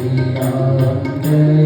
Namaste.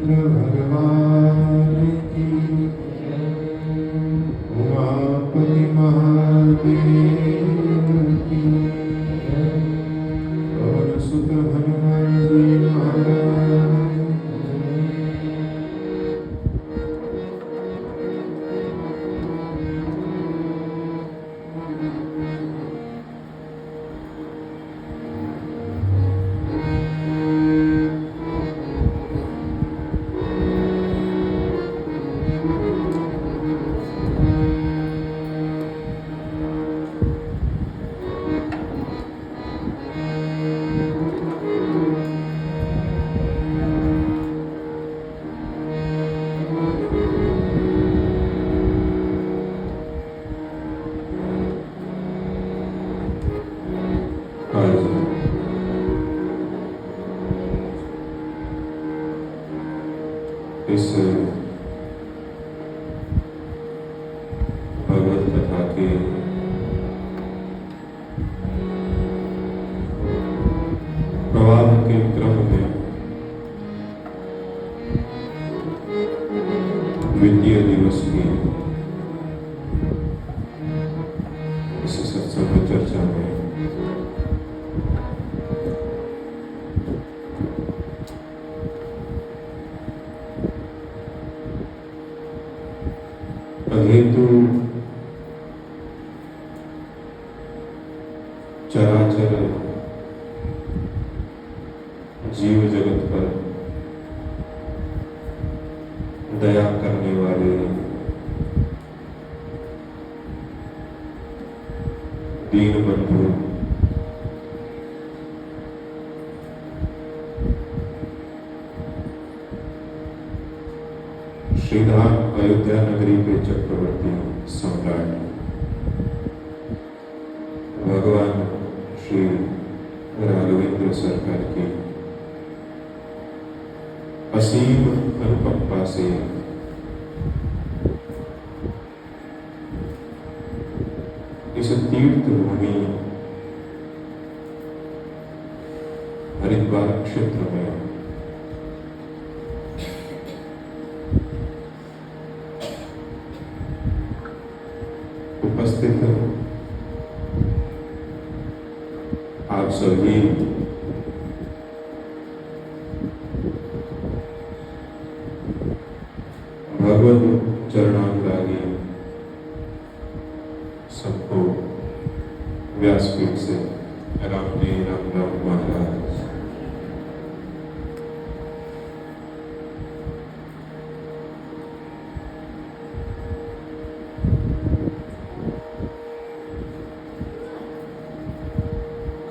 भगवान की, उमापति महादेव की, पवन सुत हनुमान जी महाराज। इस भगवत कथा के प्रवाह के क्रम में द्वितीय दिवस की इस सत्संग चर्चा में अहेतु चराचर जीव जगत पर दया करने वाले दीन बंधु श्रीधाम अयोध्या नगरी के चक्रवर्ती सम्राट भगवान श्री राघवेंद्र सरकार की असीम अनुकंपा से इस तीर्थ भूमि हरिद्वार क्षेत्र में उपस्थित आप सभी भगवत चरणानुरागी सबको व्यासपीठ से राम महाराज।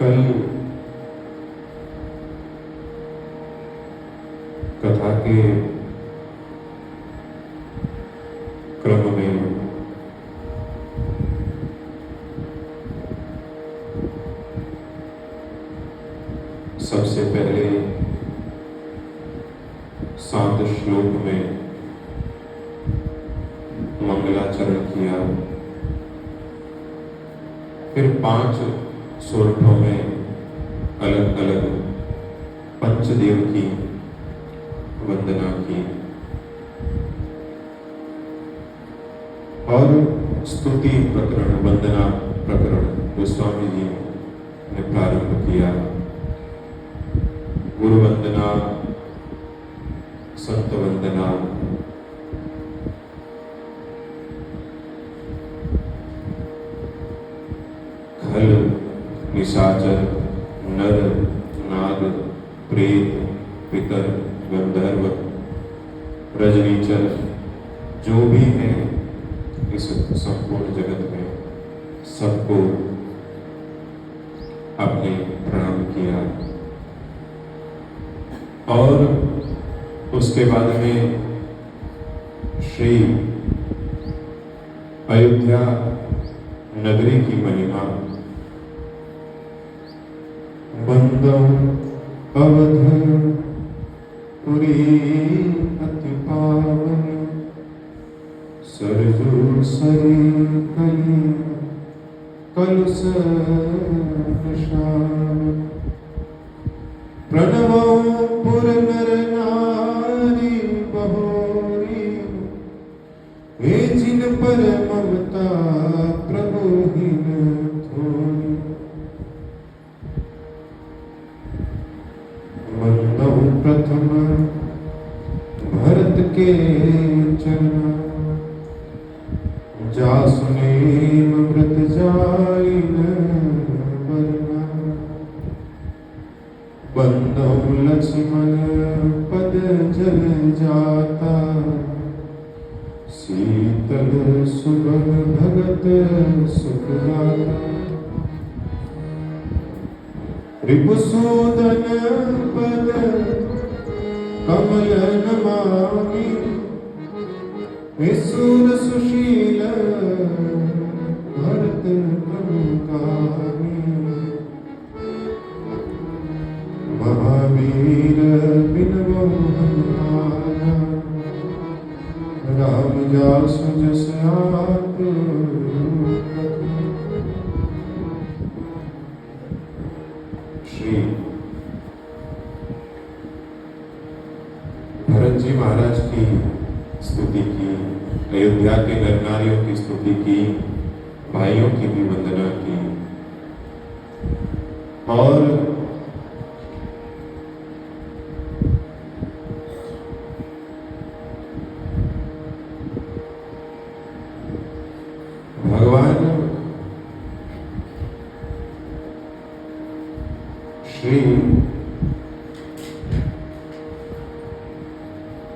कल कथा के क्रम में सबसे पहले 7 श्लोक में मंगलाचरण किया, फिर 5 सोरठों में अलग अलग पंचदेव की वंदना की और स्तुति प्रकरण वंदना प्रकरण गोस्वामी जी ने प्रारंभ किया। गुरु वंदना, संत वंदना, खल निशाचर नर नाग प्रेत पितर गंधर्व रजनीचर जो भी है इस संपूर्ण जगत में सबको आपने प्रणाम किया। और उसके बाद में श्री अयोध्या नगरी की महिमा, बंदौ अवध पुरी अति पावन, सरजू सरी कली कलुष प्रणाम प्रणवो पुर नर नारी, हे जिन पर ममता प्रभु ही न थोड़ी, वंदहु प्रथम भरत के चरण, जासु नेम व्रत जाइन वरना, बंदहु लक्ष्मण पद जल जाता, शीतल सुबह भगत सुखदाता, रिपुसूदन पद कमल नमामि, विसुर सुशील भरत प्रमुखामि, महावीर बिनवो हनुमान, राम जासु जस आतु। श्री भरत जी महाराज की स्तुति की, अयोध्या के नर नारियों की स्तुति की, भाइयों की भी वंदना की और भगवान श्री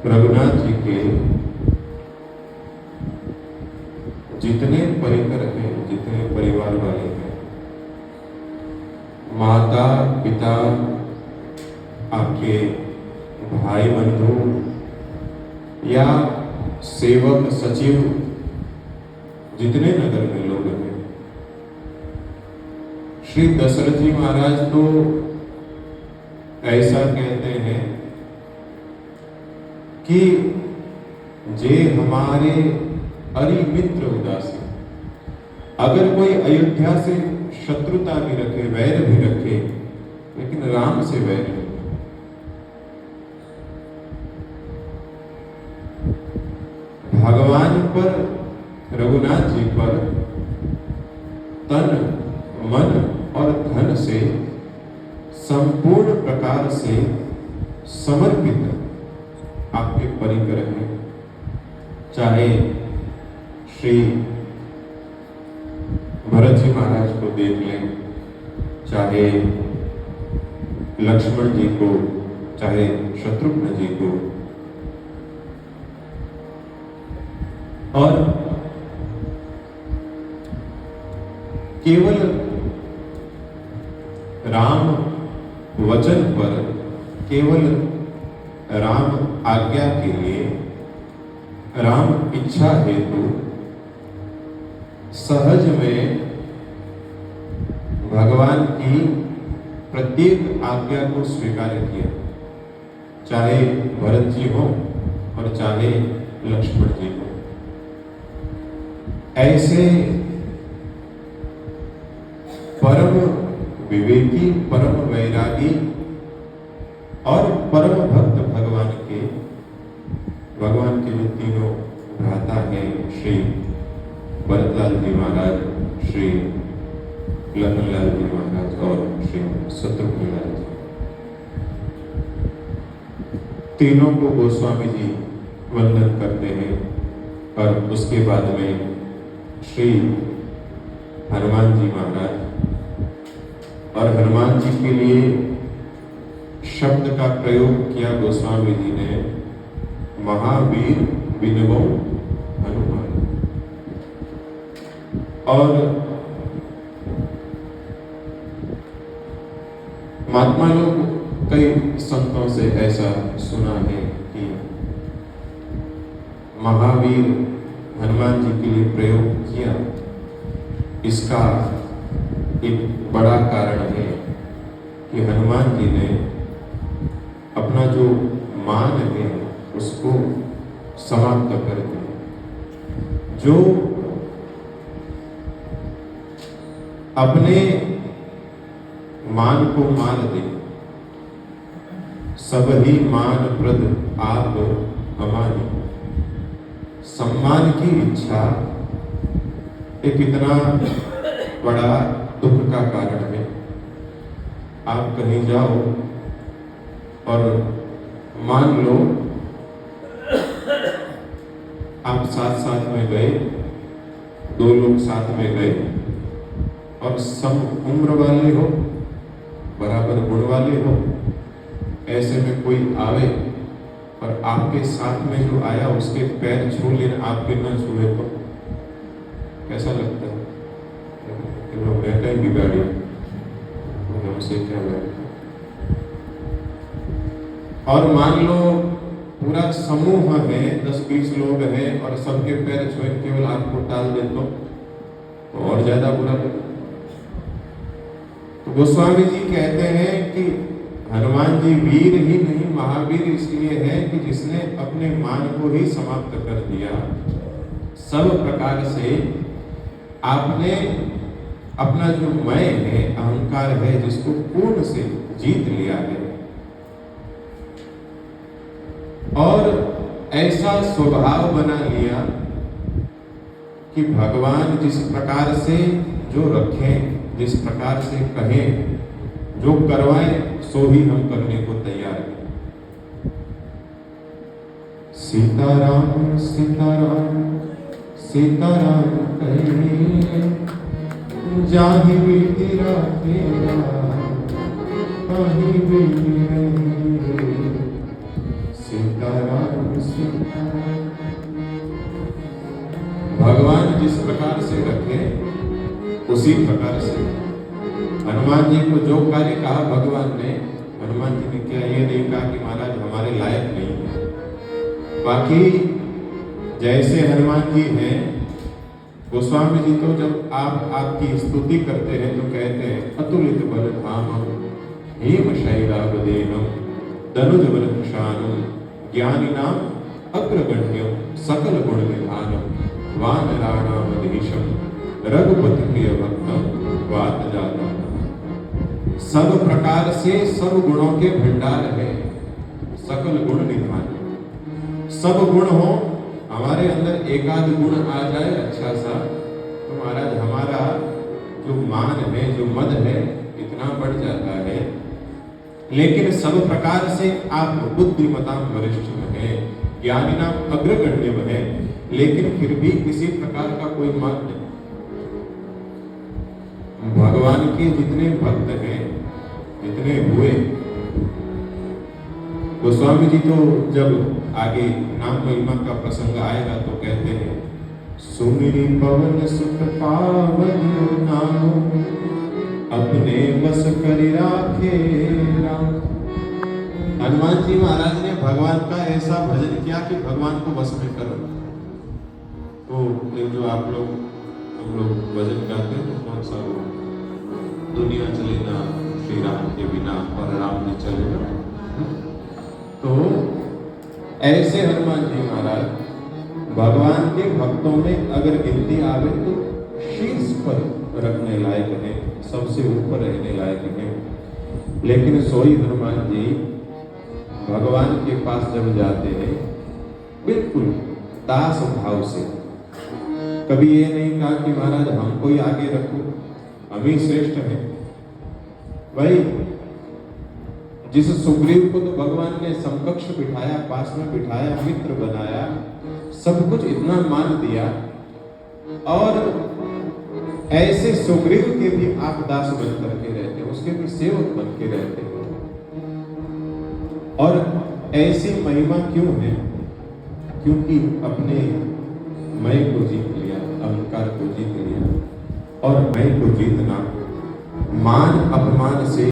रघुनाथ जी के जितने परिकर हैं, जितने परिवार वाले हैं, माता पिता, आपके भाई बंधु या सेवक सचिव, जितने नगर में लोग हैं, श्री दशरथ जी महाराज तो ऐसा कहते हैं कि जे हमारे अरि मित्र उदासी, अगर कोई अयोध्या से शत्रुता भी रखे, वैर भी रखे, लेकिन राम से वैर नहीं। भगवान पर, रघुनाथ जी पर तन मन और धन से संपूर्ण प्रकार से समर्पित आपके परिकर हैं। चाहे श्री भरत जी महाराज को देख लें, चाहे लक्ष्मण जी को, चाहे शत्रुघ्न जी को, और केवल राम वचन पर, केवल राम आज्ञा के लिए, राम इच्छा हेतु सहज में भगवान की प्रत्येक आज्ञा को स्वीकार किया, चाहे भरत जी हो और चाहे लक्ष्मण जी हो। ऐसे परम विवेकी, परम वैरागी और परम भक्त भगवान के जो तीनों भ्राता हैं, श्री भरतलाल जी महाराज, श्री लखनलाल जी महाराज और श्री शत्रुघ्न लाल जी, तीनों को गोस्वामी जी वंदन करते हैं। और उसके बाद में श्री हनुमान जी महाराज, और हनुमान जी के लिए शब्द का प्रयोग किया गोस्वामी जी ने, महावीर विनवो हनुमान। और महात्मा लोग कई संतों से ऐसा सुना है कि महावीर हनुमान जी के लिए प्रयोग किया। इसका एक बड़ा कारण है कि हनुमान जी ने अपना जो मान है उसको समाप्त कर दिया। जो अपने मान को मान दे, सब ही मान प्रद आप अमानी। सम्मान की इच्छा एक इतना बड़ा दुख का कारण है। आप कहीं जाओ और मान लो आप साथ साथ में गए, दो लोग साथ में गए और सम उम्र वाले हो, बराबर गुण वाले हो, ऐसे में कोई आवे और आपके साथ में जो आया उसके पैर छू लेने आपके न छुए तो कैसा लगता है? बैठा ही बिगाड़ी, हमसे क्या बैठा। और मान लो पूरा समूह है, 10-20 लोग हैं और सबके पैर छुए केवल आपको टाल दे तो और ज्यादा बुरा लगता। तो गोस्वामी जी कहते हैं कि हनुमान जी वीर ही नहीं महावीर इसलिए है कि जिसने अपने मान को ही समाप्त कर दिया। सब प्रकार से आपने अपना जो मैं है, अहंकार है, जिसको पूर्ण से जीत लिया है और ऐसा स्वभाव बना लिया कि भगवान जिस प्रकार से जो रखें, जिस प्रकार से कहें, जो करवाएं सो ही हम करने को तैयार हैं। सीताराम सीताराम सीताराम कहे जाहि बीती राखेगा कहीं बीती नहीं। सीताराम सीताराम। भगवान जिस प्रकार से रखे उसी प्रकार से हनुमान जी को जो कार्य कहा भगवान ने, हनुमान जी ने क्या ये नहीं कहा कि महाराज हमारे लायक नहीं है। बाकी जैसे हनुमान जी हैं, गोस्वामी जी तो जब आप आपकी स्तुति करते हैं तो कहते हैं अतुलित बल धामम हेम शैलावदेहम धनुज बल प्रशानम ज्ञानिनाम अग्रगण्यम सकल गुण निधानम वानराणामधीशम रघुपति प्रिय भक्तम वात जाता। सब प्रकार से सब गुणों के भंडार है, सकल गुण निधान। सब गुण हो, हमारे अंदर एकाध गुण आ जाए अच्छा सा तो महाराज हमारा जो मान है, जो मद है, इतना बढ़ जाता है। लेकिन सब प्रकार से आप बुद्धिमता वरिष्ठ हैं, ज्ञानिनाम अग्रगण्य है, लेकिन फिर भी किसी प्रकार का कोई मान नहीं। भगवान के जितने भक्त हैं, जितने हुए, गोस्वामी जी तो जब आगे नाम महिमा का प्रसंग आएगा तो कहते हैं सुमिरी पवन सुत पावन नाम अपने बस करि राखे राम। हनुमान जी महाराज ने भगवान का ऐसा भजन किया कि भगवान को बस में करो। तो एक जो आप लोग हम लोग भजन गाते हैं तो कौन सा वो, दुनिया चले ना श्री राम के बिना और राम जी चले ना। तो ऐसे हनुमान जी महाराज भगवान के भक्तों में अगर गिनती आवे तो शीर्ष पर रखने लायक है, सबसे ऊपर रहने लायक है। लेकिन सोई हनुमान जी भगवान के पास जब जाते हैं बिल्कुल दास भाव से, कभी ये नहीं कहा कि महाराज हमको ही आगे रखो, हम ही श्रेष्ठ हैं। भाई जिस सुग्रीव को तो भगवान ने समकक्ष बिठाया, पास में बिठाया, मित्र बनाया, सब कुछ इतना मान दिया, और ऐसे सुग्रीव के भी आप दास बन करके रहते, उसके भी सेवक बन के रहते। और ऐसी महिमा क्यों है? क्योंकि अपने मैं को जीत लिया, अहंकार को जीत लिया। और मैं को जीतना मान अपमान से